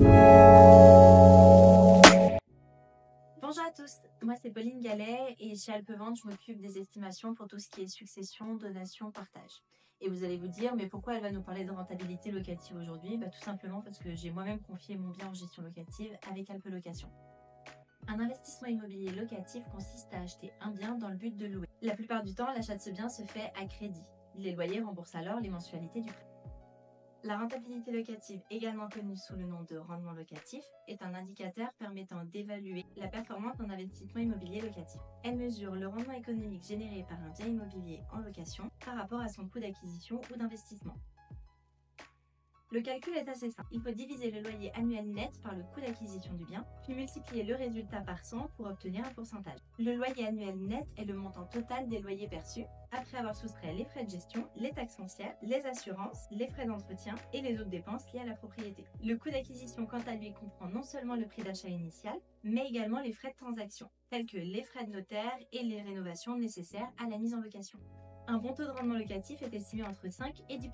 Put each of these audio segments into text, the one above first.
Bonjour à tous, moi c'est Pauline Gallet et chez Alpevente, je m'occupe des estimations pour tout ce qui est succession, donation, partage. Et vous allez vous dire, mais pourquoi elle va nous parler de rentabilité locative aujourd'hui? Tout simplement parce que j'ai moi-même confié mon bien en gestion locative avec Alpe Location. Un investissement immobilier locatif consiste à acheter un bien dans le but de louer. La plupart du temps, l'achat de ce bien se fait à crédit. Les loyers remboursent alors les mensualités du prêt. La rentabilité locative, également connue sous le nom de rendement locatif, est un indicateur permettant d'évaluer la performance d'un investissement immobilier locatif. Elle mesure le rendement économique généré par un bien immobilier en location par rapport à son coût d'acquisition ou d'investissement. Le calcul est assez simple. Il faut diviser le loyer annuel net par le coût d'acquisition du bien, puis multiplier le résultat par 100 pour obtenir un pourcentage. Le loyer annuel net est le montant total des loyers perçus, après avoir soustrait les frais de gestion, les taxes foncières, les assurances, les frais d'entretien et les autres dépenses liées à la propriété. Le coût d'acquisition, quant à lui, comprend non seulement le prix d'achat initial, mais également les frais de transaction, tels que les frais de notaire et les rénovations nécessaires à la mise en location. Un bon taux de rendement locatif est estimé entre 5 et 10%.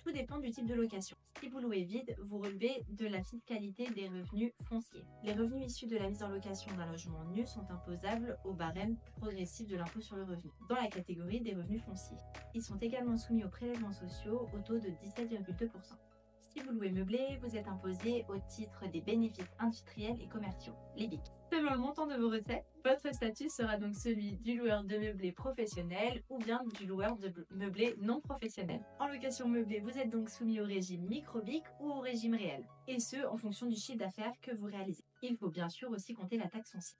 Tout dépend du type de location. Si vous louez vide, vous relevez de la fiscalité des revenus fonciers. Les revenus issus de la mise en location d'un logement nu sont imposables au barème progressif de l'impôt sur le revenu, dans la catégorie des revenus fonciers. Ils sont également soumis aux prélèvements sociaux au taux de 17,2%. Si vous louez meublé, vous êtes imposé au titre des bénéfices industriels et commerciaux, les BIC. Selon le montant de vos recettes, votre statut sera donc celui du loueur de meublé professionnel ou bien du loueur de meublé non professionnel. En location meublée, vous êtes donc soumis au régime micro-BIC ou au régime réel, et ce en fonction du chiffre d'affaires que vous réalisez. Il faut bien sûr aussi compter la taxe foncière.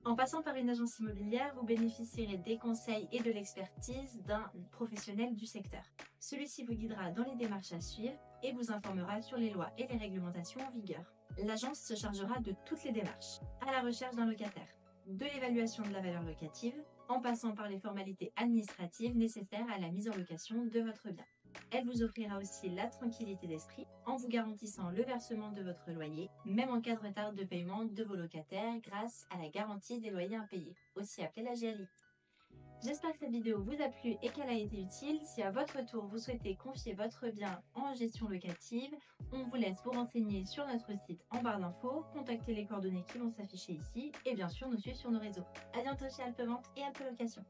En passant par une agence immobilière, vous bénéficierez des conseils et de l'expertise d'un professionnel du secteur. Celui-ci vous guidera dans les démarches à suivre et vous informera sur les lois et les réglementations en vigueur. L'agence se chargera de toutes les démarches, à la recherche d'un locataire, de l'évaluation de la valeur locative, en passant par les formalités administratives nécessaires à la mise en location de votre bien. Elle vous offrira aussi la tranquillité d'esprit en vous garantissant le versement de votre loyer, même en cas de retard de paiement de vos locataires grâce à la garantie des loyers impayés, aussi appelée la GLI. J'espère que cette vidéo vous a plu et qu'elle a été utile. Si à votre tour vous souhaitez confier votre bien en gestion locative, on vous laisse vous renseigner sur notre site en barre d'infos, contacter les coordonnées qui vont s'afficher ici et bien sûr nous suivre sur nos réseaux. A bientôt chez Alpevente et Alpe Location.